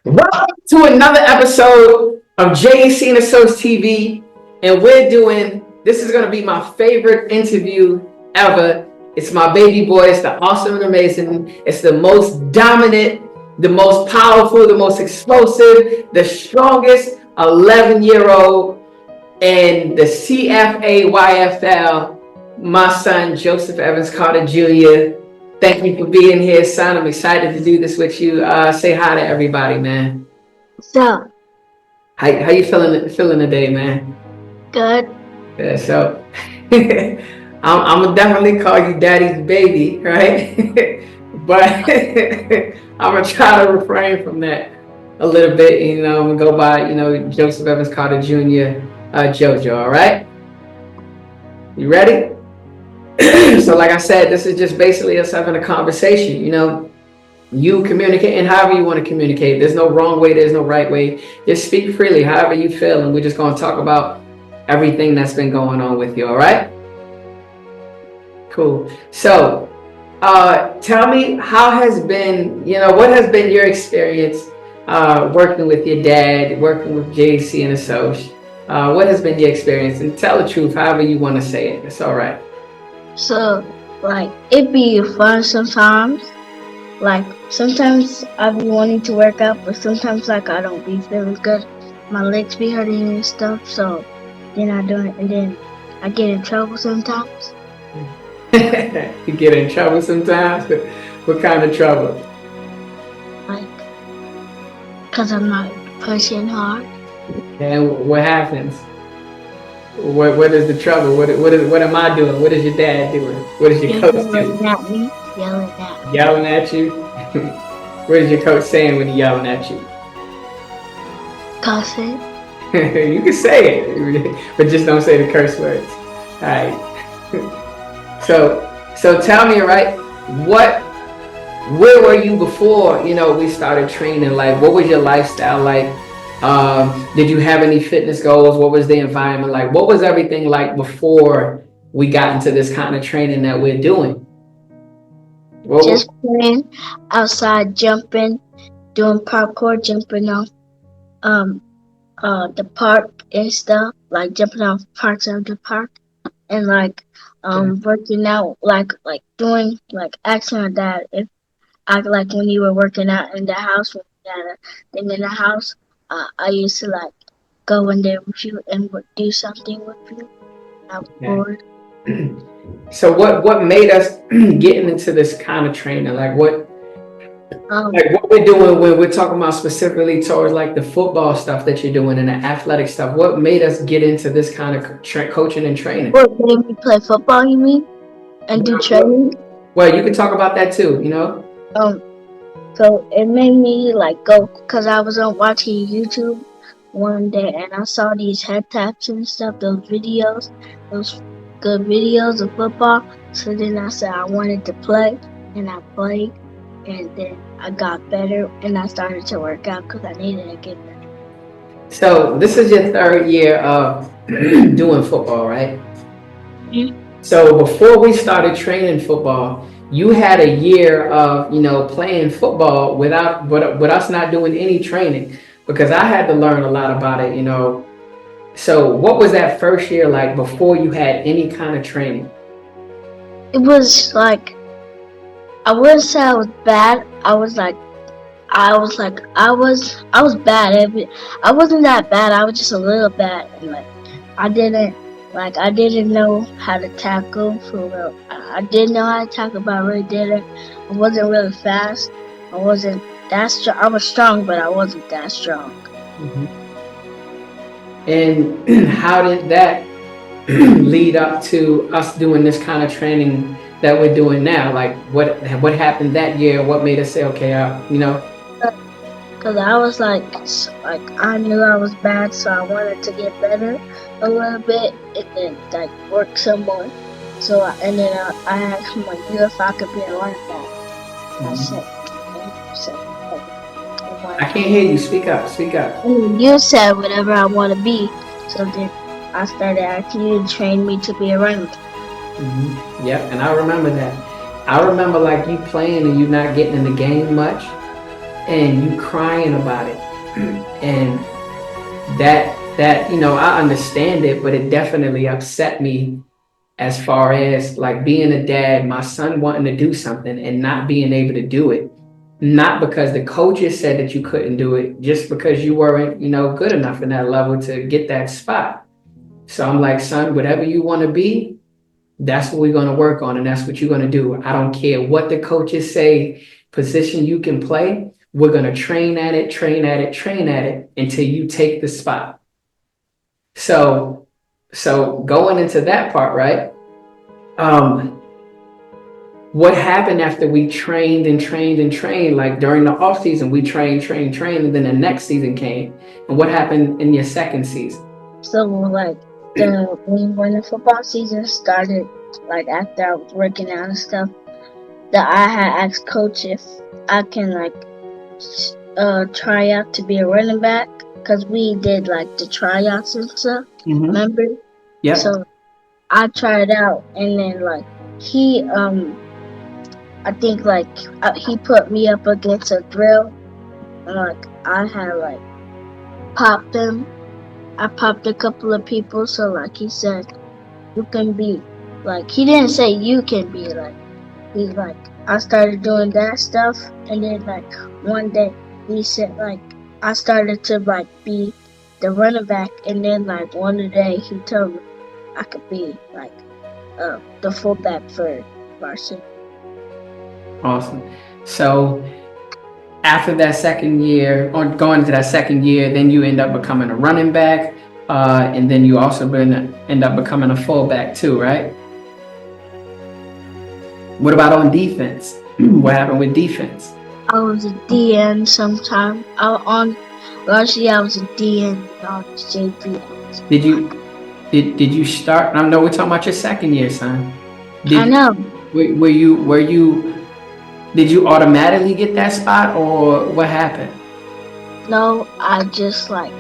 Welcome to another episode of JC and Associates TV, and this is going to be my favorite interview ever. It's my baby boy. It's the awesome and amazing. It's the most dominant, the most powerful, the most explosive, the strongest 11-year-old and the CFAYFL, my son, Joseph Evans Carter Jr. Thank you for being here, son. I'm excited to do this with you. Say hi to everybody, man. So How you feeling today, man? good. Yeah, so I'm gonna definitely call you daddy's baby, right? But I'm gonna try to refrain from that a little bit. I'm gonna go by, Joseph Evans Carter Jr., Jojo. All right, you ready? So, like I said, this is just basically us having a conversation. You communicating however you want to communicate. There's no wrong way. There's no right way. Just speak freely, however you feel, and we're just gonna talk about everything that's been going on with you. All right? Cool. So, tell me what has been your experience working with your dad, working with JC and Associates? What has been your experience? And tell the truth, however you want to say it. It's all right. So it be fun sometimes. Sometimes I be wanting to work out, but sometimes I don't be feeling good. My legs be hurting and stuff. So then I do it, and then I get in trouble sometimes. You get in trouble sometimes. What kind of trouble? Cause I'm not pushing hard. And what happens? What is the trouble? What am I doing? What is your dad doing? What is your coach doing? Yelling at me. Yelling at me. Yelling at you? What is your coach saying when he's yelling at you? Cussing. You can say it, but just don't say the curse words. All right. So tell me, right? Where were you before? We started training. Like, what was your lifestyle like? Did you have any fitness goals? What was the environment like? What was everything like before we got into this kind of training that we're doing? Just playing outside, jumping, doing parkour, jumping off the park and stuff, like jumping off parts of the park, and working out, doing asking my dad if I when you were working out in the house, when you had a thing in the house, I used to go in there with you and would do something with you. I was bored. So what made us getting into this kind of training? What we're doing when we're talking about specifically towards the football stuff that you're doing and the athletic stuff. What made us get into this kind of coaching and training? What made me play football? You mean? And do training? Well, you can talk about that too. So it made me go, because I was watching YouTube one day and I saw these head taps and stuff, those good videos of football. So then I said I wanted to play, and I played, and then I got better and I started to work out because I needed to get better. So this is your third year of doing football, right? Mm-hmm. So before we started training football, you had a year of playing football with us not doing any training, because I had to learn a lot about it. So what was that first year like before you had any kind of training? It was I wouldn't say I was bad. I was bad. I wasn't that bad. I was just a little bad, and I didn't know how to tackle for real. I didn't know how to tackle, but I really didn't. I wasn't really fast. I wasn't that strong. I was strong, but I wasn't that strong. Mm-hmm. And how did that lead up to us doing this kind of training that we're doing now? What happened that year? What made us say, okay, Because I was I knew I was bad, so I wanted to get better a little bit and then work some more. So I asked my you if I could be a running back. I can't hear you. Speak up. And you said whatever I want to be. So then I started asking you to train me to be a running back. Mm-hmm. Yep, and I remember that. I remember you playing and you not getting in the game much. and you crying about it. And that I understand it, but it definitely upset me as far as like being a dad, my son wanting to do something and not being able to do it. Not because the coaches said that you couldn't do it, just because you weren't, good enough in that level to get that spot. So I'm like, son, whatever you want to be, that's what we're going to work on, and that's what you're going to do. I don't care what the coaches say, position you can play. We're going to train at it, train at it, train at it until you take the spot. So, so going into that part, right? Um, what happened after we trained and trained and trained? Like during the off season, we trained, and then the next season came. And what happened in your second season? So like when the football season started, like after I was working out and stuff, that I had asked coach if I can like try out to be a running back, because we did like the tryouts and stuff. Remember? Yeah. So I tried out, and then like he I think like he put me up against a drill, and like I had like popped him. I popped a couple of people, so like he said, you can be, like he didn't say you can be, like he like I started doing that stuff, and then like one day he said like I started to like be the running back, and then like one day he told me I could be like the fullback for varsity. Awesome. So after that second year, or going into that second year, then you end up becoming a running back, and then you also end up becoming a fullback too, right? What about on defense? What happened with defense? I was a DN sometime. Last year I was a DN on JV. Did you start? I know we're talking about your second year, son. I know. Were you did you automatically get that spot, or what happened? No, I just like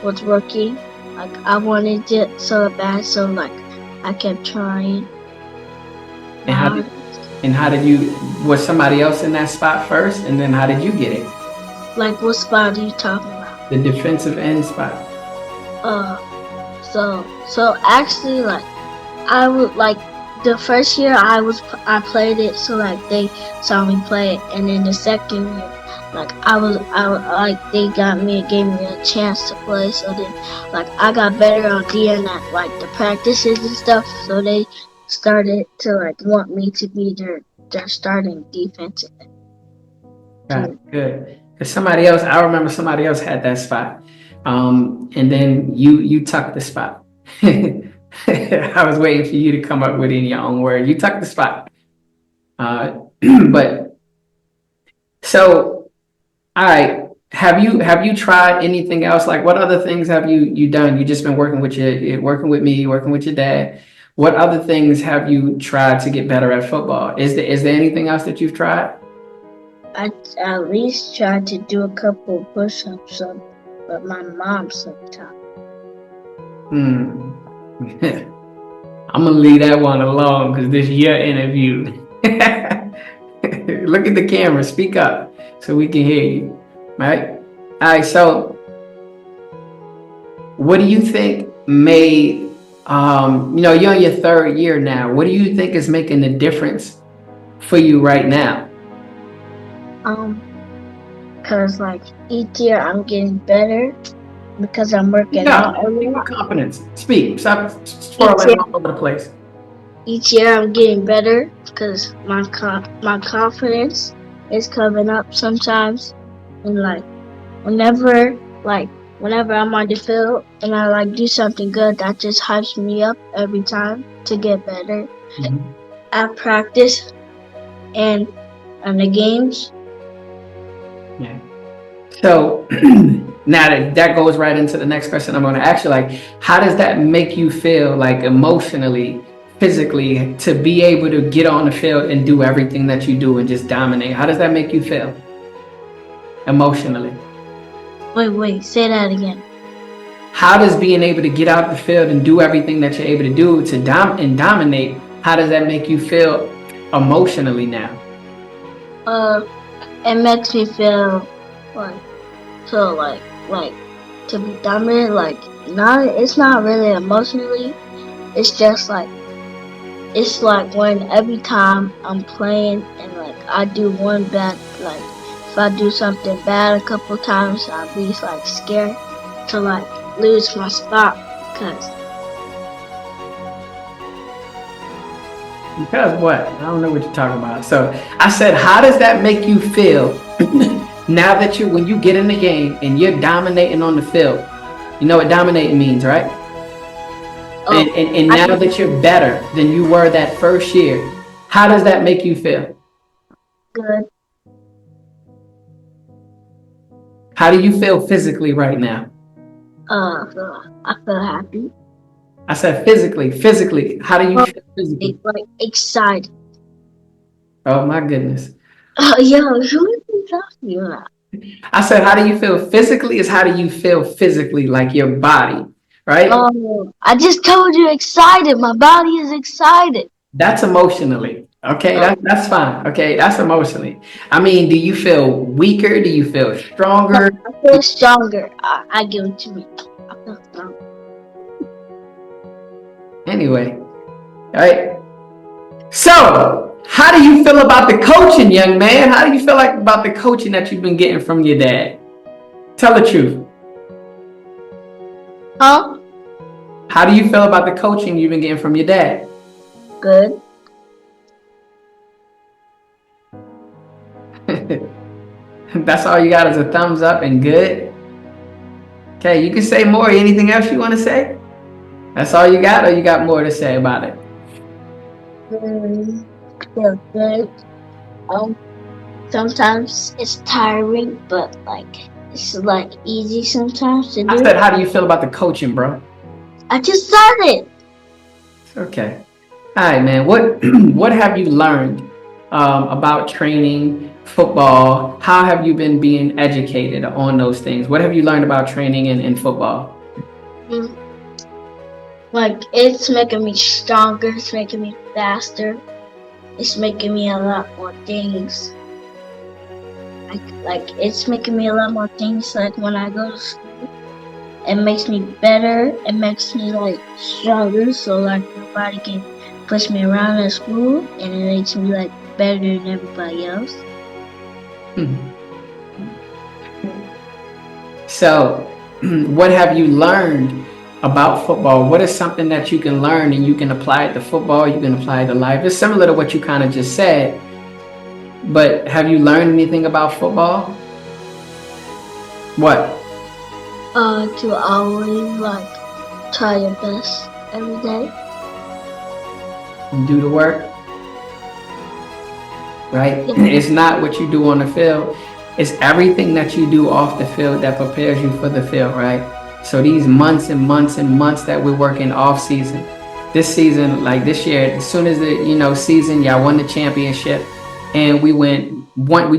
was working. Like I wanted it so bad, so like I kept trying. And how did you? Was somebody else in that spot first, and then how did you get it? Like what spot are you talking about? The defensive end spot. So actually, like I would like the first year I played it, so like they saw me play it, and then the second year, like I like they gave me a chance to play, so then like I got better on DN at like the practices and stuff, so they started to like want me to be their starting defensive. Good. Because somebody else, I remember somebody else had that spot, and then you took the spot. I was waiting for you to come up with it in your own word. You took the spot. But so, all right. Have you tried anything else? Like, what other things have you done? You just been working with working with me, working with your dad. What other things have you tried to get better at football? Is there anything else that you've tried? I at least tried to do a couple of push-ups, but my mom sometimes. I'm gonna leave that one alone because this is your interview. Look at the camera, speak up so we can hear you. Right? All right, so what do you think made you're in your third year now. What do you think is making the difference for you right now? Cause like each year I'm getting better because I'm working out. Confidence. Speak. Stop swirling all over the place. Each year I'm getting better because my confidence is coming up sometimes, and like whenever I'm on the field and I like do something good, that just hypes me up every time to get better at practice and the games. Yeah. So now that goes right into the next question I'm going to ask you. Like, how does that make you feel, like emotionally, physically, to be able to get on the field and do everything that you do and just dominate? How does that make you feel emotionally? Wait, say that again. How does being able to get out the field and do everything that you're able to do to dominate, how does that make you feel emotionally now? It makes me feel Like so like to be dominant, like not it's not really emotionally. It's just like it's like when every time I'm playing and like I do one bad like if I do something bad a couple times I'll be like scared to like lose my spot because Because what? I don't know what you're talking about. So I said, how does that make you feel now that when you get in the game and you're dominating on the field? You know what dominating means, right? And, oh and, and I now that you're better than you were that first year, how does that make you feel? good How do you feel physically right now? I feel happy. I said physically. How do you Well, feel physically? like excited. Oh my goodness. Oh yo, who is he talking about? I said, how do you feel physically is how do you feel physically, like your body, right? Oh, I just told you excited. My body is excited. That's emotionally. Okay, Oh, that's fine. Okay, that's emotionally. I mean, do you feel weaker? Do you feel no, stronger? I feel stronger. I give it to me. I feel stronger. Anyway, right? So, how do you feel about the coaching, young man? How do you feel like about the coaching that you've been getting from your dad? Tell the truth. Huh? How do you feel about the coaching you've been getting from your dad? Good. That's all you got is a thumbs up and good. Okay, you can say more. Anything else you want to say? That's all you got, or you got more to say about it? Feel good. Um, sometimes it's tiring, but like it's like easy sometimes to I do. said, how do you feel about the coaching, bro? I just said it. Okay. All right, man. What what have you learned about training, football? How have you been being educated on those things? What have you learned about training in football? Mm, Like it's making me stronger. It's making me faster. It's making me a lot more things. Like it's making me a lot more things. Like when I go to school, it makes me better. It makes me like stronger. So like nobody can push me around at school, and it makes me like better than everybody else. Hmm. So, what have you learned about football? What is something that you can learn and you can apply it to football? You can apply it to life. It's similar to what you kind of just said, but have you learned anything about football? What? To always like try your best every day. Do the work, right? Yeah. It's not what you do on the field. It's everything that you do off the field that prepares you for the field, right? So these months and months and months that we're working off season, this season, like this year, as soon as the season, y'all won the championship, and we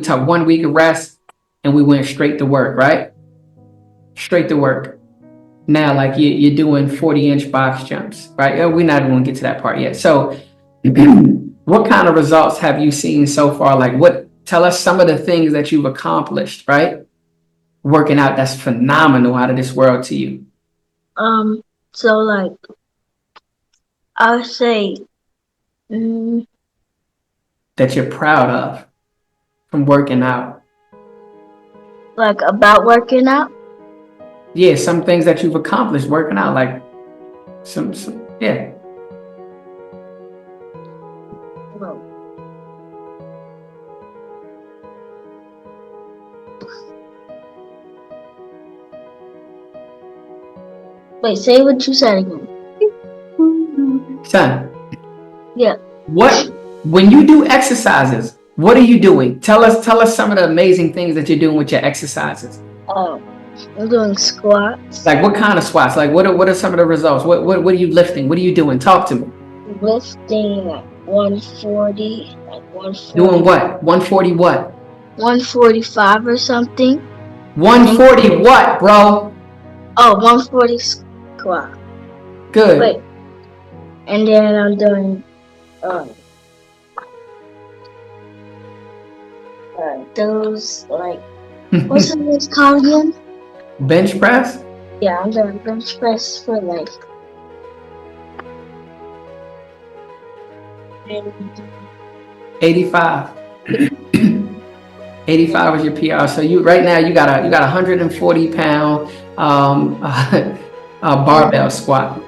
took 1 week of rest, and we went straight to work, right? Straight to work. Now, like you're doing 40-inch box jumps, right? We're not even gonna get to that part yet. So, what kind of results have you seen so far? Like, tell us some of the things that you've accomplished, right? Working out that's phenomenal out of this world to you. Um. So like I would say, mm, That you're proud of from working out. like about working out. Yeah, some things that you've accomplished working out, like yeah. Well, wait, say what you said again. Son, Yeah. what when you do exercises, what are you doing? Tell us some of the amazing things that you're doing with your exercises. Oh, I'm doing squats, Like what kind of squats? Like what are some of the results? What are you lifting? What are you doing? Talk to me. lifting like 140, like Doing 140, what? 140 what? 145 or something. And then, 140 what, bro? oh, 140 squat. Wait, Good. and then I'm doing uh, those like What's the next called again? Bench press? Yeah, I'm doing bench press for like 85. 85 is your PR. So you right now you got 140 pound barbell squat.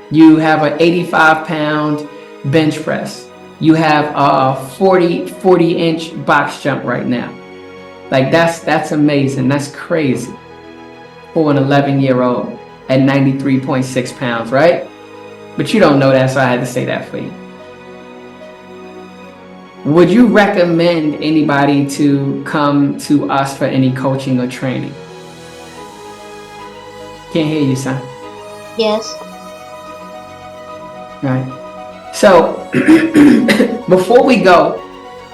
You have an 85 pound bench press. You have a 40 inch box jump right now. Like that's amazing. That's crazy for an 11-year-old at 93.6 pounds, right? But you don't know that, so I had to say that for you. Would you recommend anybody to come to us for any coaching or training? Can't hear you, son. yes. Right. So before we go,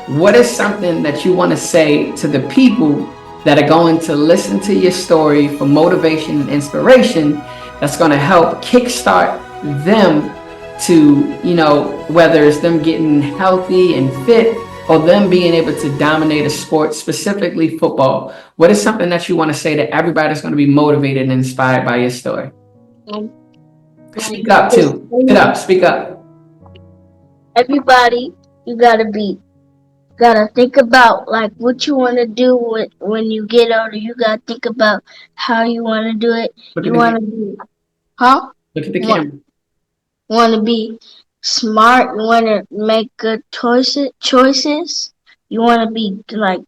what is something that you want to say to the people that are going to listen to your story for motivation and inspiration that's going to help kickstart them to, whether it's them getting healthy and fit or them being able to dominate a sport, specifically football? What is something that you want to say to everybody that's going to be motivated and inspired by your story? Speak up too. Sit up, speak up. Everybody, you gotta think about like what you want to do when you get older. You gotta think about how you want to do it. Look at You the want camera. to be, huh? Look at the Want camera. want to be smart. You want to make good choices. You want to be like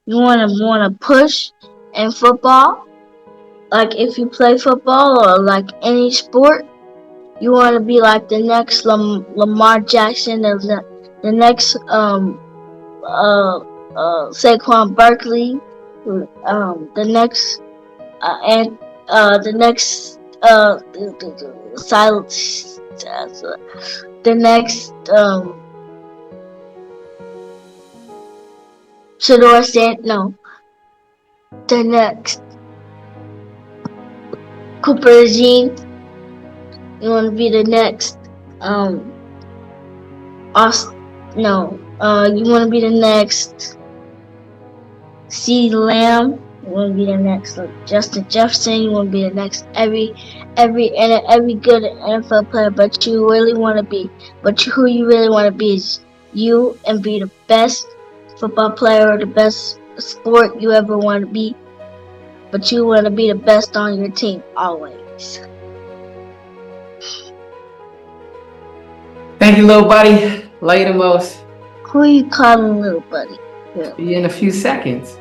you want to push in football. Like if you play football or like any sport, you want to be like the next Lamar Jackson, the next uh, Saquon Barkley, the next and the next silence, the next Shador Stand no, the next Cooper Jean. You want to be the next Aust no you want to be the next C. Lamb. You want to be the next like Justin Jefferson. You want to be the next every good NFL player. But you really want to be. But who you really want to be is you and be the best football player or the best sport you ever want to be. But you want to be the best on your team always. Thank you, little buddy. Love you the most. Who you calling little buddy? Yeah. See you in a few seconds.